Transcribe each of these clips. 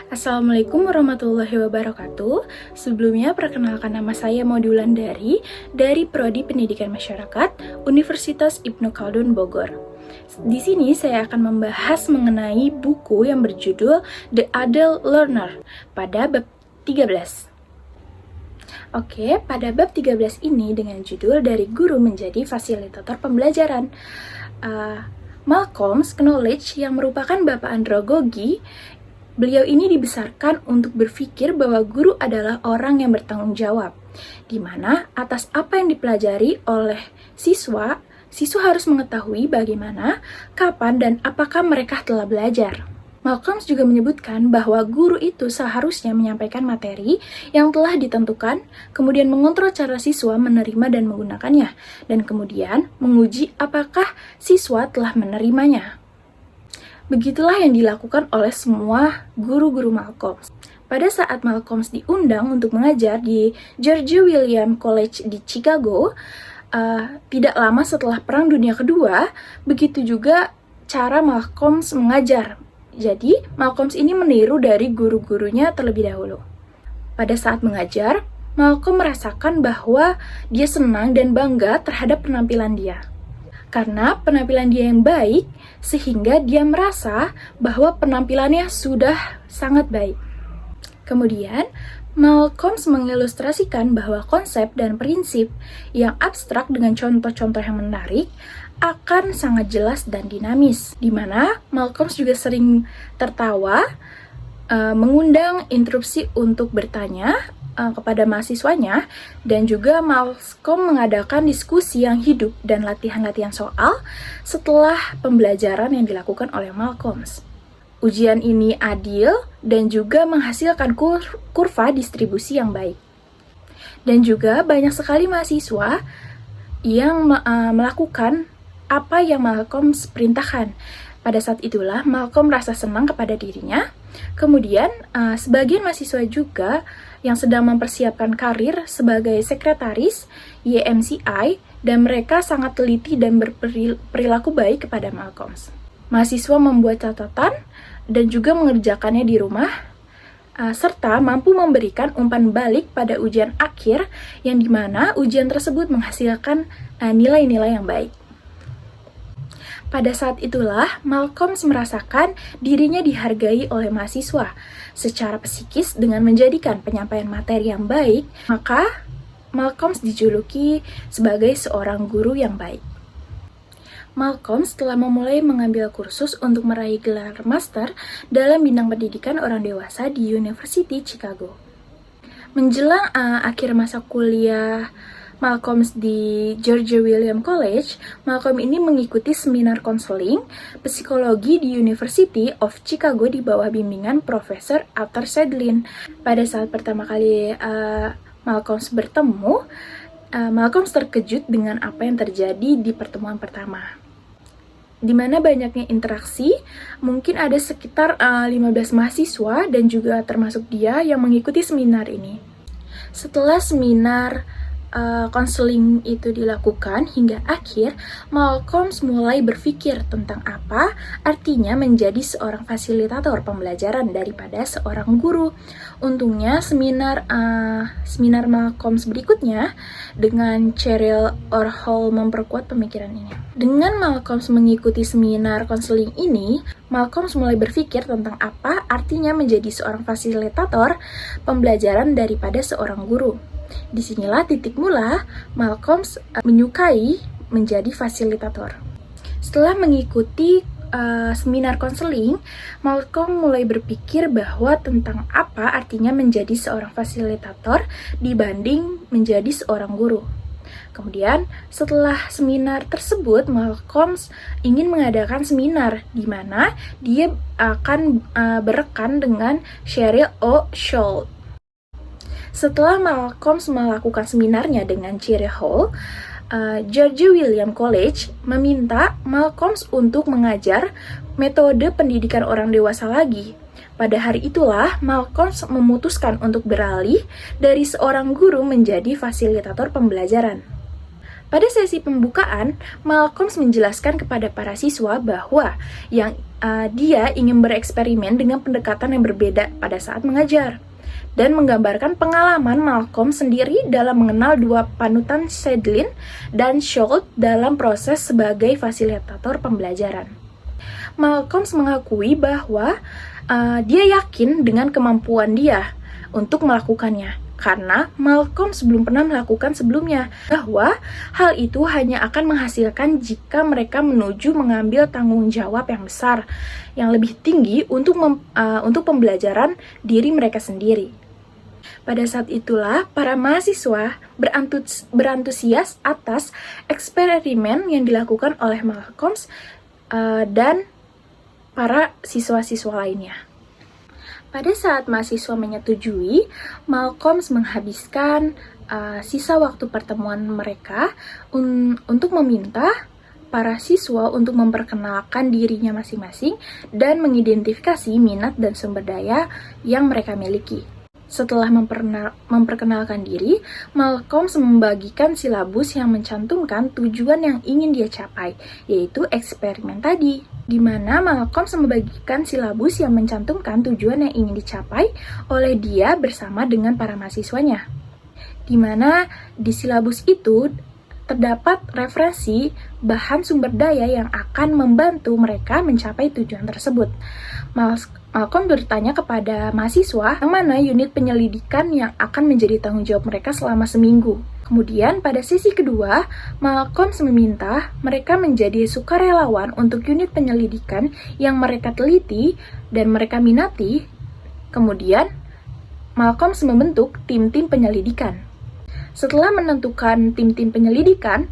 Assalamualaikum warahmatullahi wabarakatuh. Sebelumnya, perkenalkan nama saya Maudy Wulandari dari Prodi Pendidikan Masyarakat Universitas Ibnu Khaldun Bogor. Di sini saya akan membahas mengenai buku yang berjudul The Adult Learner pada bab 13. Oke, pada bab 13 ini dengan judul Dari Guru Menjadi Fasilitator Pembelajaran. Malcolm Knowledge yang merupakan bapak andragogi, beliau ini dibesarkan untuk berpikir bahwa guru adalah orang yang bertanggung jawab, di mana atas apa yang dipelajari oleh siswa harus mengetahui bagaimana, kapan, dan apakah mereka telah belajar. Malcolm juga menyebutkan bahwa guru itu seharusnya menyampaikan materi yang telah ditentukan, kemudian mengontrol cara siswa menerima dan menggunakannya, dan kemudian menguji apakah siswa telah menerimanya. Begitulah yang dilakukan oleh semua guru-guru Malcolm. Pada saat Malcolm diundang untuk mengajar di George William College di Chicago, tidak lama setelah Perang Dunia Kedua, begitu juga cara Malcolm mengajar. Jadi, Malcolm ini meniru dari guru-gurunya terlebih dahulu. Pada saat mengajar, Malcolm merasakan bahwa dia senang dan bangga terhadap penampilan dia. Karena penampilan dia yang baik, sehingga dia merasa bahwa penampilannya sudah sangat baik. Kemudian, Malcolm mengilustrasikan bahwa konsep dan prinsip yang abstrak dengan contoh-contoh yang menarik akan sangat jelas dan dinamis, di mana Malcolm juga sering tertawa, mengundang interupsi untuk bertanya kepada mahasiswanya, dan juga Malcolm mengadakan diskusi yang hidup dan latihan-latihan soal setelah pembelajaran yang dilakukan oleh Malcolm. Ujian ini adil dan juga menghasilkan kurva distribusi yang baik. Dan juga banyak sekali mahasiswa yang melakukan apa yang Malcolm perintahkan. Pada saat itulah Malcolm merasa senang kepada dirinya. Kemudian sebagian mahasiswa juga yang sedang mempersiapkan karir sebagai sekretaris YMCI, dan mereka sangat teliti dan berperilaku baik kepada Malcolm. Mahasiswa membuat catatan dan juga mengerjakannya di rumah, serta mampu memberikan umpan balik pada ujian akhir, yang dimana ujian tersebut menghasilkan nilai-nilai yang baik. Pada saat itulah Malcolm merasakan dirinya dihargai oleh mahasiswa secara psikis dengan menjadikan penyampaian materi yang baik, maka Malcolm dijuluki sebagai seorang guru yang baik. Malcolm telah memulai mengambil kursus untuk meraih gelar master dalam bidang pendidikan orang dewasa di University Chicago. Menjelang akhir masa kuliah Malcolm di George William College, Malcolm ini mengikuti seminar konseling psikologi di University of Chicago di bawah bimbingan Profesor Arthur Sedlin. Pada saat pertama kali Malcolm bertemu, Malcolm terkejut dengan apa yang terjadi di pertemuan pertama, di mana banyaknya interaksi. Mungkin ada sekitar 15 mahasiswa dan juga termasuk dia yang mengikuti seminar ini. Setelah seminar konseling itu dilakukan hingga akhir, Malcolm mulai berpikir tentang apa artinya menjadi seorang fasilitator pembelajaran daripada seorang guru. Untungnya seminar Malcolm berikutnya dengan Cheryl Orhall memperkuat pemikiran ini. Dengan Malcolm mengikuti seminar konseling ini, Malcolm mulai berpikir tentang apa artinya menjadi seorang fasilitator pembelajaran daripada seorang guru. Disinilah titik mula Malcolm menyukai menjadi fasilitator. Setelah mengikuti seminar konseling, Malcolm mulai berpikir bahwa tentang apa artinya menjadi seorang fasilitator dibanding menjadi seorang guru. Kemudian, setelah seminar tersebut, Malcolm ingin mengadakan seminar di mana dia akan berekan dengan Cheryl O'Shaughnessy. Setelah Malcolm melakukan seminarnya dengan Cheryl Hall, George William College meminta Malcolm untuk mengajar metode pendidikan orang dewasa lagi. Pada hari itulah Malcolm memutuskan untuk beralih dari seorang guru menjadi fasilitator pembelajaran. Pada sesi pembukaan, Malcolm menjelaskan kepada para siswa bahwa yang dia ingin bereksperimen dengan pendekatan yang berbeda pada saat mengajar, dan menggambarkan pengalaman Malcolm sendiri dalam mengenal dua panutan Sedlin dan Schultz dalam proses sebagai fasilitator pembelajaran. Malcolm mengakui bahwa dia yakin dengan kemampuan dia untuk melakukannya, karena Malcolm belum pernah melakukan sebelumnya, bahwa hal itu hanya akan menghasilkan jika mereka menuju mengambil tanggung jawab yang besar, yang lebih tinggi untuk pembelajaran diri mereka sendiri. Pada saat itulah, para mahasiswa berantusias atas eksperimen yang dilakukan oleh Malcolm dan para siswa-siswa lainnya. Pada saat mahasiswa menyetujui, Malcolm menghabiskan sisa waktu pertemuan mereka untuk meminta para siswa untuk memperkenalkan dirinya masing-masing dan mengidentifikasi minat dan sumber daya yang mereka miliki. Setelah memperkenalkan diri, Malcolm membagikan silabus yang mencantumkan tujuan yang ingin dia capai, yaitu eksperimen tadi, di mana Malcolm membagikan silabus yang mencantumkan tujuan yang ingin dicapai oleh dia bersama dengan para mahasiswanya. Di mana di silabus itu terdapat referensi bahan sumber daya yang akan membantu mereka mencapai tujuan tersebut. Malcolm bertanya kepada mahasiswa yang mana unit penyelidikan yang akan menjadi tanggung jawab mereka selama seminggu. Kemudian pada sesi kedua, Malcolm meminta mereka menjadi sukarelawan untuk unit penyelidikan yang mereka teliti dan mereka minati. Kemudian, Malcolm membentuk tim-tim penyelidikan. Setelah menentukan tim-tim penyelidikan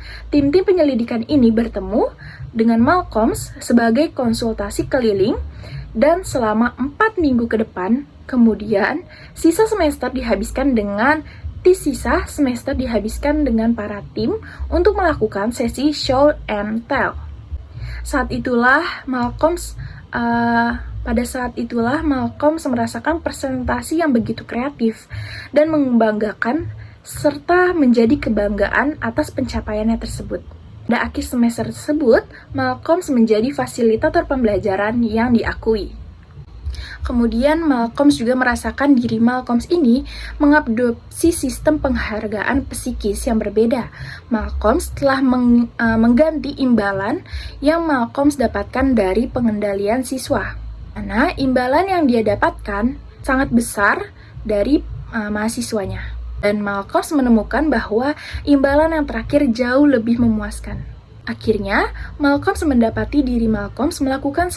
ini bertemu dengan Malcolm sebagai konsultasi keliling, dan selama 4 minggu ke depan, kemudian sisa semester dihabiskan dengan para tim untuk melakukan sesi show and tell. Pada saat itulah Malcolm merasakan presentasi yang begitu kreatif dan membanggakan serta menjadi kebanggaan atas pencapaiannya tersebut. Pada akhir semester tersebut, Malcolm menjadi fasilitator pembelajaran yang diakui. Kemudian Malcolm juga merasakan diri Malcolm ini mengadopsi sistem penghargaan psikis yang berbeda. Malcolm telah mengganti imbalan yang Malcolm dapatkan dari pengendalian siswa. Karena imbalan yang dia dapatkan sangat besar dari mahasiswanya. Dan Malcolm menemukan bahwa imbalan yang terakhir jauh lebih memuaskan. Akhirnya, Malcolm mendapati diri Malcolm melakukan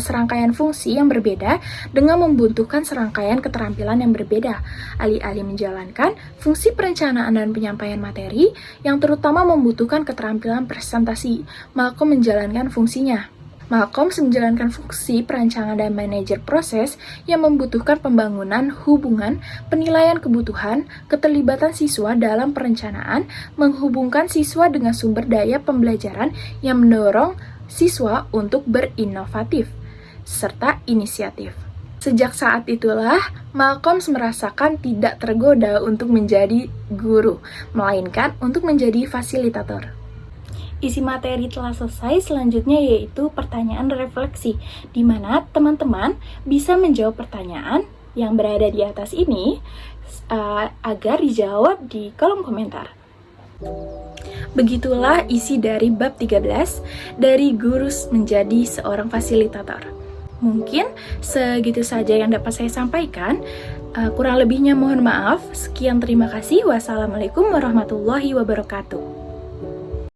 serangkaian fungsi yang berbeda dengan membutuhkan serangkaian keterampilan yang berbeda, alih-alih menjalankan fungsi perencanaan dan penyampaian materi yang terutama membutuhkan keterampilan presentasi. Malcolm menjalankan fungsinya. Malcolm menjalankan fungsi perancangan dan manajer proses yang membutuhkan pembangunan hubungan, penilaian kebutuhan, keterlibatan siswa dalam perencanaan, menghubungkan siswa dengan sumber daya pembelajaran yang mendorong siswa untuk berinovatif, serta inisiatif. Sejak saat itulah, Malcolm merasakan tidak tergoda untuk menjadi guru, melainkan untuk menjadi fasilitator. Isi materi telah selesai, selanjutnya yaitu pertanyaan refleksi, di mana teman-teman bisa menjawab pertanyaan yang berada di atas ini agar dijawab di kolom komentar. Begitulah isi dari bab 13, dari guru menjadi seorang fasilitator. Mungkin segitu saja yang dapat saya sampaikan. Kurang lebihnya mohon maaf. Sekian, terima kasih. Wassalamualaikum warahmatullahi wabarakatuh.